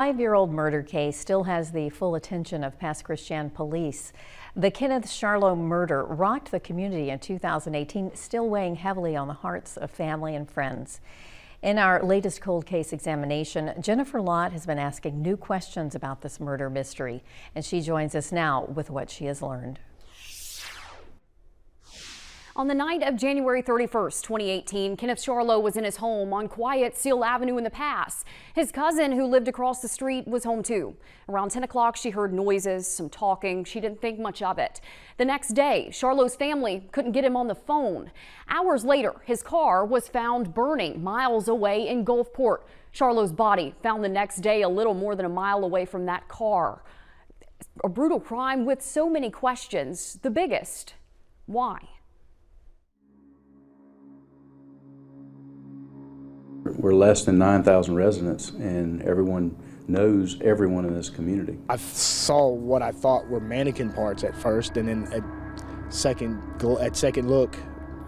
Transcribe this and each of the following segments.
5-year-old murder case still has the full attention of Pass Christian police. The Kenneth Charlot murder rocked the community in 2018, still weighing heavily on the hearts of family and friends. In our latest cold case examination, Jennifer Lott has been asking new questions about this murder mystery, and she joins us now with what she has learned. On the night of January 31st, 2018, Kenneth Charlot was in his home on quiet Seal Avenue in the Pass. His cousin, who lived across the street, was home too. Around 10 o'clock, she heard noises, some talking. She didn't think much of it. The next day, Charlot's family couldn't get him on the phone. Hours later, his car was found burning miles away in Gulfport. Charlot's body found the next day a little more than a mile away from that car. A brutal crime with so many questions. The biggest, why? We're less than 9,000 residents, and everyone knows everyone in this community. I saw what I thought were mannequin parts at first, and then at second look,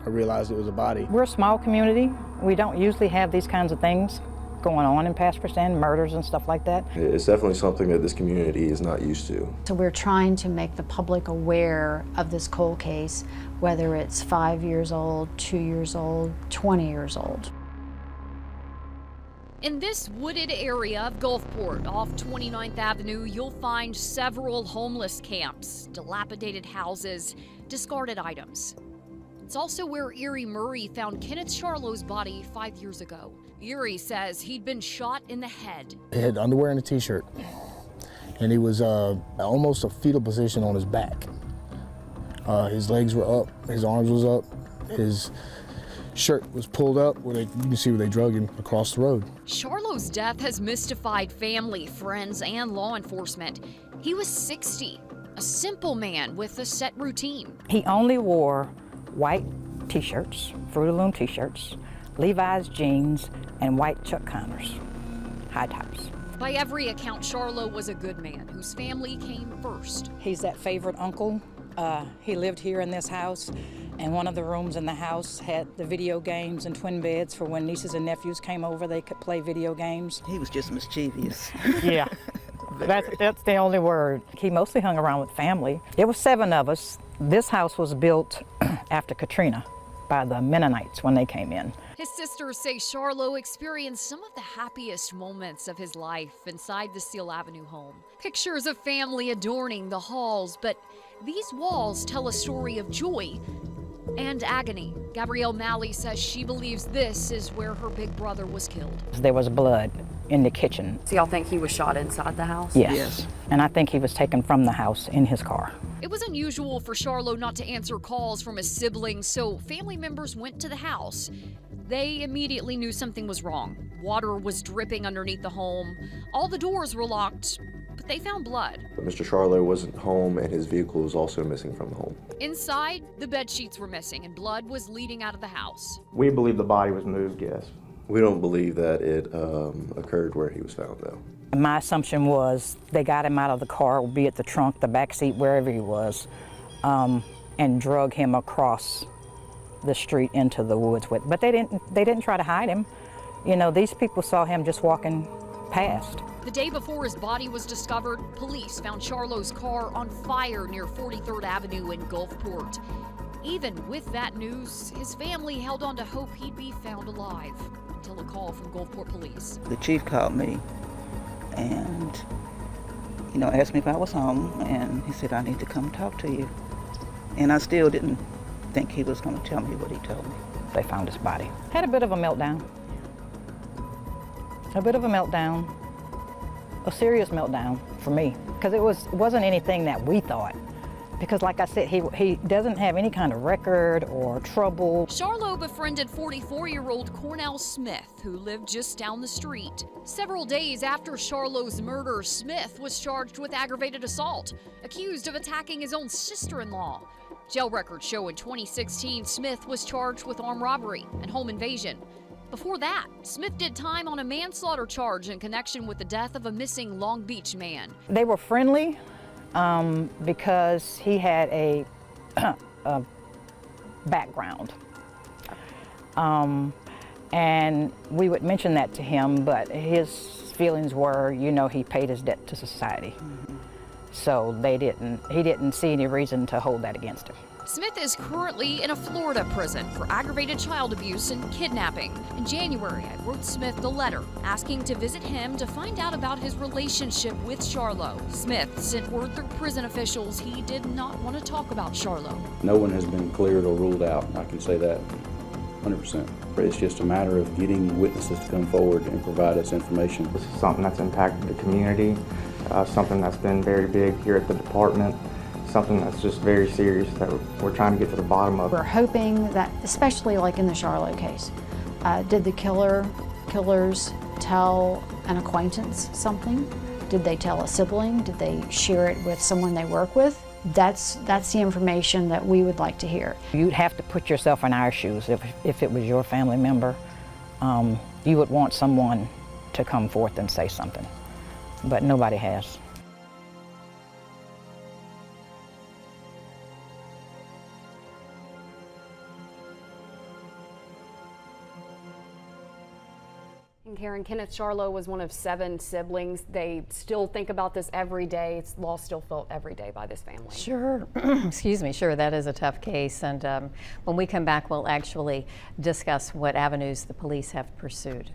I realized it was a body. We're a small community. We don't usually have these kinds of things going on in Pass Christian, murders and stuff like that. It's definitely something that this community is not used to. So we're trying to make the public aware of this cold case, whether it's 5 years old, 2 years old, 20 years old. In this wooded area of Gulfport, off 29th Avenue, you'll find several homeless camps, dilapidated houses, discarded items. It's also where Erie Murray found Kenneth Charlot's body 5 years ago. Erie says he'd been shot in the head. He had underwear and a t-shirt, and he was almost a fetal position on his back. His legs were up, his arms was up, his shirt was pulled up, you can see where they drug him across the road. Charlot's death has mystified family, friends, and law enforcement. He was 60, a simple man with a set routine. He only wore white t-shirts, Fruit of the Loom t-shirts, Levi's jeans, and white Chuck Connors, high tops. By every account, Charlot was a good man whose family came first. He's that favorite uncle. He lived here in this house, and one of the rooms in the house had the video games and twin beds for when nieces and nephews came over, they could play video games. He was just mischievous. Yeah, that's the only word. He mostly hung around with family. There were 7 of us. This house was built after Katrina by the Mennonites when they came in. His sisters say Charlot experienced some of the happiest moments of his life inside the Seal Avenue home. Pictures of family adorning the halls, but these walls tell a story of joy and agony. Gabrielle Malley says she believes this is where her big brother was killed. There was blood in the kitchen. So y'all think he was shot inside the house? Yes. And I think he was taken from the house in his car. It was unusual for Charlot not to answer calls from his siblings, so family members went to the house. They immediately knew something was wrong. Water was dripping underneath the home. All the doors were locked, but they found blood. But Mr. Charlot wasn't home, and his vehicle was also missing from the home. Inside, the bed sheets were missing and blood was leading out of the house. We believe the body was moved, yes. We don't believe that it occurred where he was found, though. My assumption was they got him out of the car, be it the trunk, the back seat, wherever he was, and drug him across the street into the woods with. But they didn't try to hide him. You know, these people saw him just walking past. The day before his body was discovered, police found Charlot's car on fire near 43rd Avenue in Gulfport. Even with that news, his family held on to hope he'd be found alive until a call from Gulfport police. The chief called me and, asked me if I was home, and he said, I need to come talk to you. And I still didn't think he was going to tell me what he told me. They found his body. Had a bit of a meltdown. A serious meltdown for me, because it wasn't anything that we thought. Because like I said, he doesn't have any kind of record or trouble. Charlot befriended 44-year-old Cornell Smith, who lived just down the street. Several days after Charlot's murder, Smith was charged with aggravated assault, accused of attacking his own sister-in-law. Jail records show in 2016, Smith was charged with armed robbery and home invasion. Before that, Smith did time on a manslaughter charge in connection with the death of a missing Long Beach man. They were friendly because he had a background. And we would mention that to him, but his feelings were, you know, he paid his debt to society. So he didn't see any reason to hold that against him. Smith is currently in a Florida prison for aggravated child abuse and kidnapping. In January, I wrote Smith the letter asking to visit him to find out about his relationship with Charlot. Smith sent word through prison officials he did not want to talk about Charlot. No one has been cleared or ruled out. I can say that 100%. It's just a matter of getting witnesses to come forward and provide us information. This is something that's impacted the community, something that's been very big here at the department, something that's just very serious that we're trying to get to the bottom of. We're hoping that, especially like in the Charlot case, did the killers tell an acquaintance something? Did they tell a sibling? Did they share it with someone they work with? That's the information that we would like to hear. You'd have to put yourself in our shoes. If it was your family member, you would want someone to come forth and say something, but nobody has. And Karen, Kenneth Charlot was one of 7 siblings. They still think about this every day. It's loss still felt every day by this family. Sure. Excuse me. Sure, that is a tough case. And when we come back, we'll actually discuss what avenues the police have pursued.